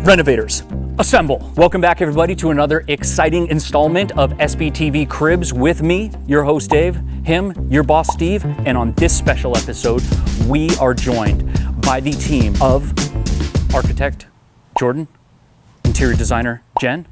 Renovators, assemble. Welcome back, everybody, to another exciting installment of SBTV Cribs with me, your host Dave, him, your boss Steve, and on this special episode, we are joined by the team of architect Jordan, interior designer Jen,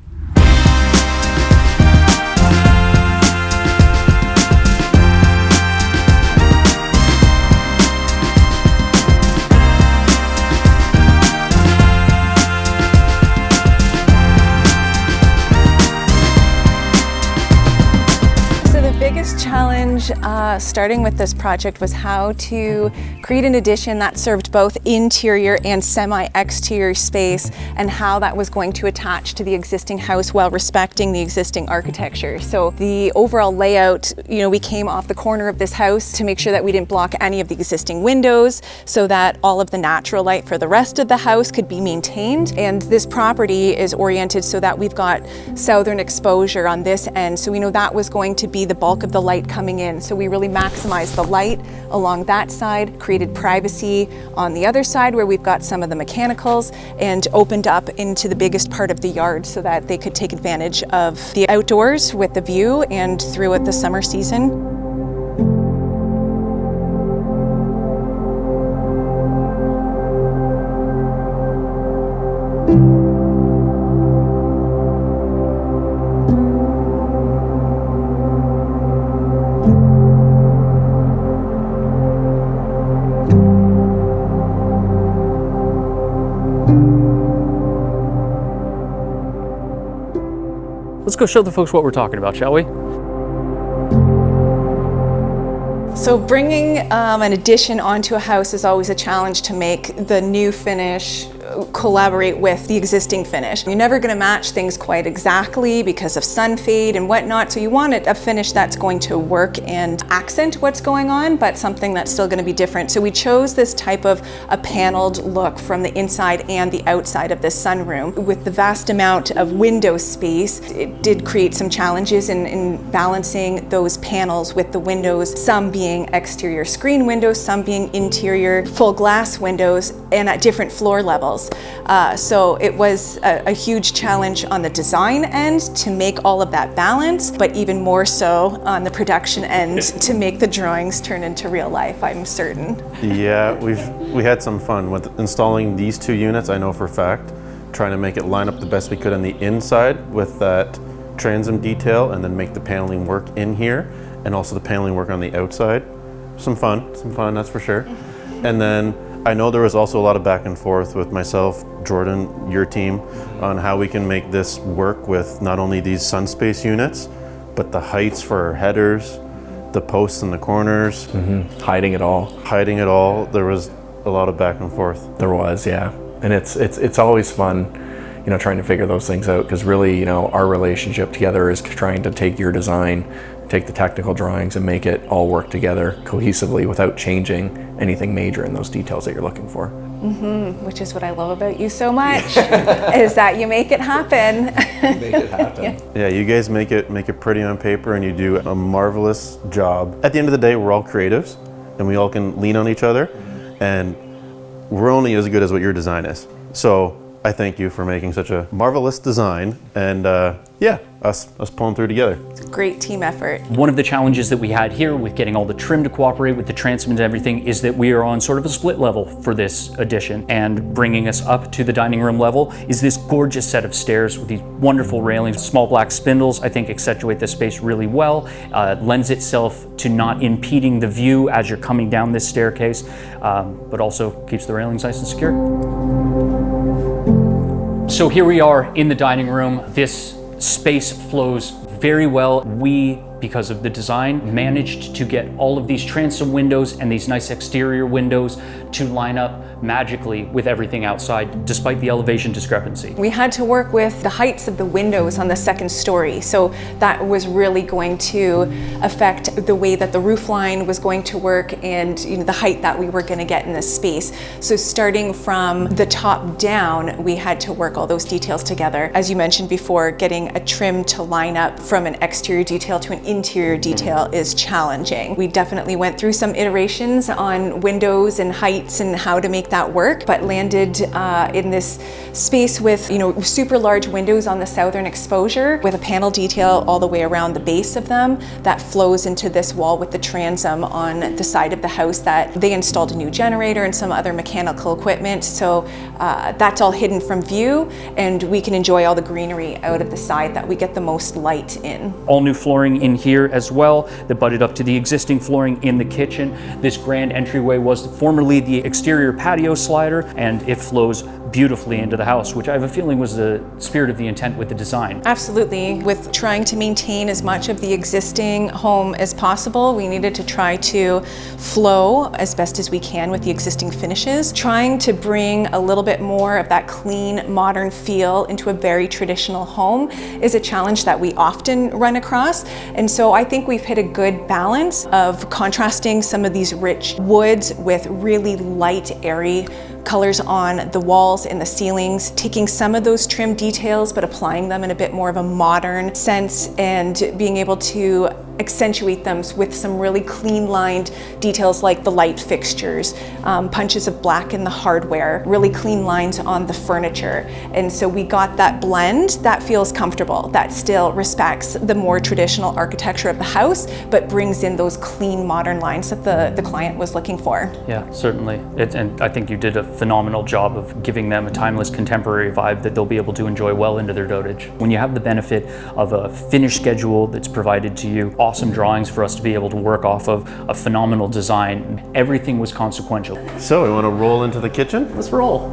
challenge starting with this project was how to create an addition that served both interior and semi-exterior space, and how that was going to attach to the existing house while respecting the existing architecture. So the overall layout, we came off the corner of this house to make sure that we didn't block any of the existing windows so that all of the natural light for the rest of the house could be maintained. And this property is oriented so that we've got southern exposure on this end, so we know that was going to be the bulk of the light coming in. So we really maximized the light along that side, created privacy on the other side where we've got some of the mechanicals, and opened up into the biggest part of the yard so that they could take advantage of the outdoors with the view and throughout the summer season. Let's go show the folks what we're talking about, shall we? So bringing an addition onto a house is always a challenge to make the new finish collaborate with the existing finish. You're never going to match things quite exactly because of sun fade and whatnot, so you want a finish that's going to work and accent what's going on, but something that's still going to be different. So we chose this type of a paneled look from the inside and the outside of this sunroom. With the vast amount of window space, it did create some challenges in balancing those panels with the windows, some being exterior screen windows, some being interior full glass windows, and at different floor levels. So it was a huge challenge on the design end to make all of that balance, but even more so on the production end to make the drawings turn into real life, I'm certain. Yeah, we had some fun with installing these two units, I know for a fact, trying to make it line up the best we could on the inside with that transom detail, and then make the paneling work in here, and also the paneling work on the outside. Some fun, that's for sure. And then I know there was also a lot of back and forth with myself, Jordan, your team, on how we can make this work with not only these sun space units, but the heights for our headers, the posts in the corners. Hiding it all. There was a lot of back and forth. There was, yeah. And it's always fun, trying to figure those things out, because really, our relationship together is trying to take your design, take the technical drawings, and make it all work together cohesively without changing anything major in those details that you're looking for. Which is what I love about you so much, is that you make it happen. Make it happen. Yeah, you guys make it pretty on paper, and you do a marvelous job. At the end of the day, we're all creatives, and we all can lean on each other, and we're only as good as what your design is. So I thank you for making such a marvelous design, and us pulling through together. It's a great team effort. One of the challenges that we had here with getting all the trim to cooperate with the transom and everything is that we are on sort of a split level for this addition, and bringing us up to the dining room level is this gorgeous set of stairs with these wonderful railings. Small black spindles, I think, accentuate this space really well. Lends itself to not impeding the view as you're coming down this staircase, but also keeps the railings nice and secure. So here we are in the dining room. This space flows very well. We, because of the design, managed to get all of these transom windows and these nice exterior windows to line up magically with everything outside, despite the elevation discrepancy. We had to work with the heights of the windows on the second story, so that was really going to affect the way that the roof line was going to work, and the height that we were going to get in this space. So starting from the top down, we had to work all those details together. As you mentioned before, getting a trim to line up from an exterior detail to an interior detail is challenging. We definitely went through some iterations on windows and heights and how to make that work, but landed in this space with, super large windows on the southern exposure with a panel detail all the way around the base of them that flows into this wall with the transom on the side of the house that they installed a new generator and some other mechanical equipment. So that's all hidden from view, and we can enjoy all the greenery out of the side that we get the most light in. All new flooring in here as well that butted up to the existing flooring in the kitchen. This grand entryway was formerly the exterior patio slider, and it flows beautifully into the house, which I have a feeling was the spirit of the intent with the design. Absolutely. With trying to maintain as much of the existing home as possible, we needed to try to flow as best as we can with the existing finishes, trying to bring a little bit more of that clean, modern feel into a very traditional home is a challenge that we often run across. And so I think we've hit a good balance of contrasting some of these rich woods with really light, airy colors on the walls and the ceilings, taking some of those trim details but applying them in a bit more of a modern sense and being able to accentuate them with some really clean lined details like the light fixtures, punches of black in the hardware, really clean lines on the furniture. And so we got that blend that feels comfortable, that still respects the more traditional architecture of the house, but brings in those clean modern lines that the client was looking for. Yeah, certainly. And I think you did a phenomenal job of giving them a timeless contemporary vibe that they'll be able to enjoy well into their dotage. When you have the benefit of a finish schedule that's provided to you, awesome drawings for us to be able to work off of, a phenomenal design, everything was consequential. So we want to roll into the kitchen? Let's roll.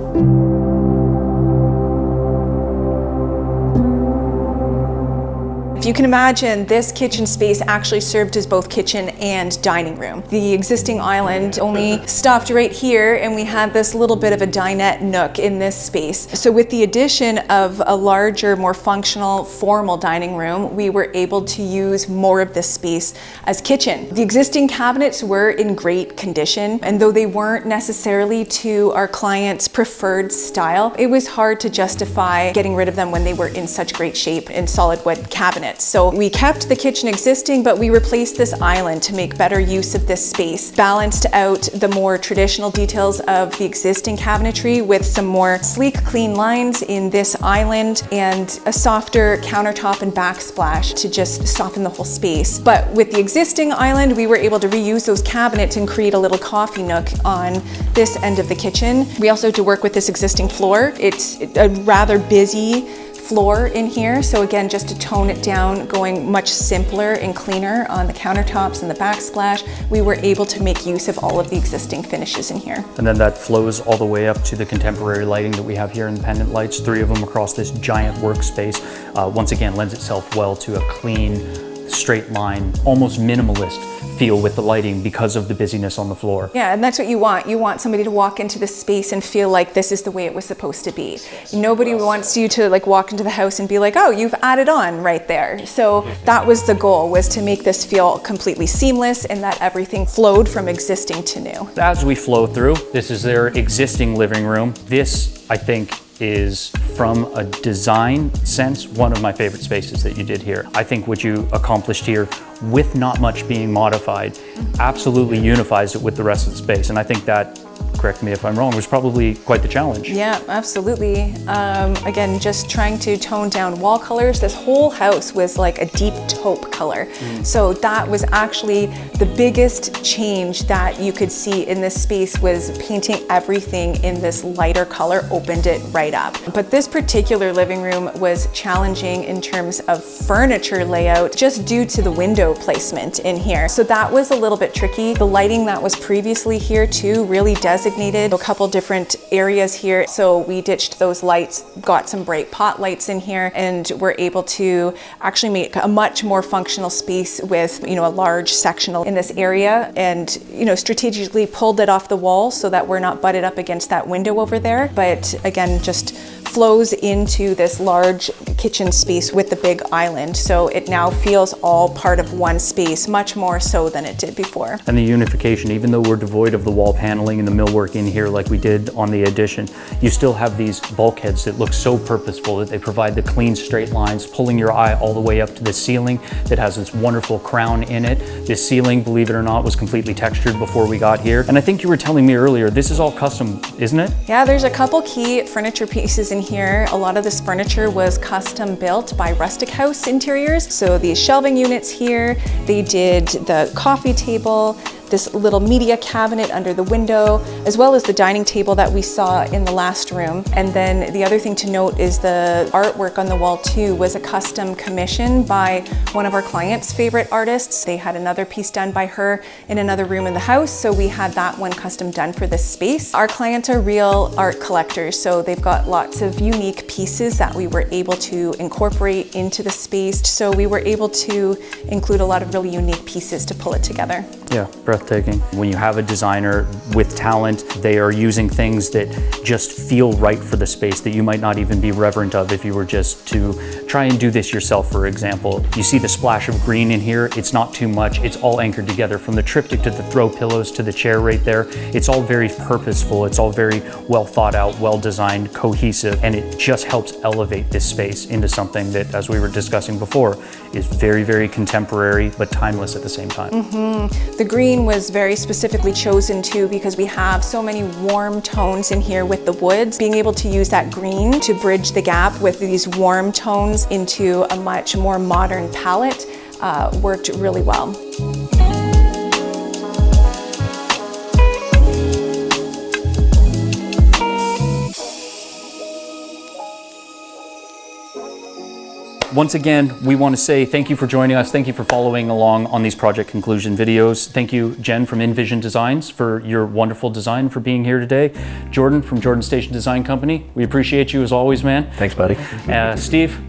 If you can imagine, this kitchen space actually served as both kitchen and dining room. The existing island only stopped right here, and we had this little bit of a dinette nook in this space. So with the addition of a larger, more functional, formal dining room, we were able to use more of this space as kitchen. The existing cabinets were in great condition, and though they weren't necessarily to our client's preferred style, it was hard to justify getting rid of them when they were in such great shape in solid wood cabinets. So we kept the kitchen existing, but we replaced this island to make better use of this space, balanced out the more traditional details of the existing cabinetry with some more sleek, clean lines in this island and a softer countertop and backsplash to just soften the whole space. But with the existing island, we were able to reuse those cabinets and create a little coffee nook on this end of the kitchen. We also had to work with this existing floor. It's a rather busy floor in here. So again, just to tone it down, going much simpler and cleaner on the countertops and the backsplash, we were able to make use of all of the existing finishes in here. And then that flows all the way up to the contemporary lighting that we have here in the pendant lights, 3 of them across this giant workspace. Once again, lends itself well to a clean, straight line, almost minimalist feel with the lighting because of the busyness on the floor. Yeah, and that's what you want. You want somebody to walk into this space and feel like this is the way it was supposed to be. Nobody wants you to walk into the house and be like, oh, you've added on right there. So that was the goal, was to make this feel completely seamless and that everything flowed from existing to new. As we flow through, this is their existing living room. This, I think, is, from a design sense, one of my favorite spaces that you did here. I think what you accomplished here, with not much being modified, absolutely unifies it with the rest of the space. And I think that, correct me if I'm wrong, was probably quite the challenge. Yeah, absolutely. Again, just trying to tone down wall colors. This whole house was like a deep taupe color. So that was actually the biggest change that you could see in this space, was painting everything in this lighter color opened it right up. But this particular living room was challenging in terms of furniture layout, just due to the window placement in here. So that was a little bit tricky. The lighting that was previously here too really designated a couple different areas here. So we ditched those lights, got some bright pot lights in here, and were able to actually make a much more functional space with, a large sectional in this area, and, strategically pulled it off the wall so that we're not butted up against that window over there. But again, just flows into this large kitchen space with the big island. So it now feels all part of one space, much more so than it did before. And the unification, even though we're devoid of the wall paneling and the millwork in here like we did on the addition, you still have these bulkheads that look so purposeful, that they provide the clean straight lines, pulling your eye all the way up to the ceiling that has this wonderful crown in it. This ceiling, believe it or not, was completely textured before we got here. And I think you were telling me earlier, this is all custom, isn't it? Yeah, there's a couple key furniture pieces in here. A lot of this furniture was custom built by Rustic House Interiors. So these shelving units here, they did the coffee table, this little media cabinet under the window, as well as the dining table that we saw in the last room. And then the other thing to note is the artwork on the wall too was a custom commission by one of our clients' favorite artists. They had another piece done by her in another room in the house, so we had that one custom done for this space. Our clients are real art collectors, so they've got lots of unique pieces that we were able to incorporate into the space. So we were able to include a lot of really unique pieces to pull it together. Yeah, breathtaking. When you have a designer with talent, they are using things that just feel right for the space that you might not even be reverent of if you were just to try and do this yourself, for example. You see the splash of green in here, it's not too much, it's all anchored together from the triptych to the throw pillows to the chair right there. It's all very purposeful, it's all very well thought out, well designed, cohesive, and it just helps elevate this space into something that, as we were discussing before, is very, very contemporary but timeless at the same time. The green was very specifically chosen too because we have so many warm tones in here with the woods. Being able to use that green to bridge the gap with these warm tones into a much more modern palette worked really well. Once again, we want to say thank you for joining us. Thank you for following along on these project conclusion videos. Thank you, Jen from Envision Designs, for your wonderful design, for being here today. Jordan from Jordan Station Design Company, we appreciate you as always, man. Thanks, buddy. Steve,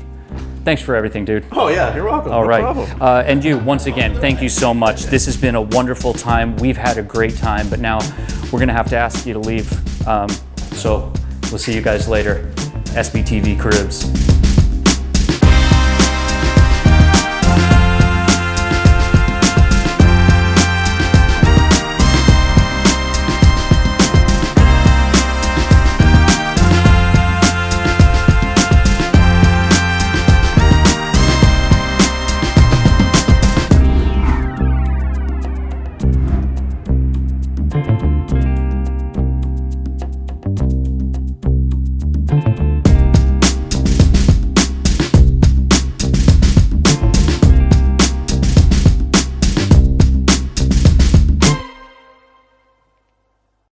thanks for everything, dude. Oh yeah, you're welcome. All No right. problem. And you, once again, thank you so much. This has been a wonderful time. We've had a great time, but now we're going to have to ask you to leave. So we'll see you guys later. SBTV Caribs.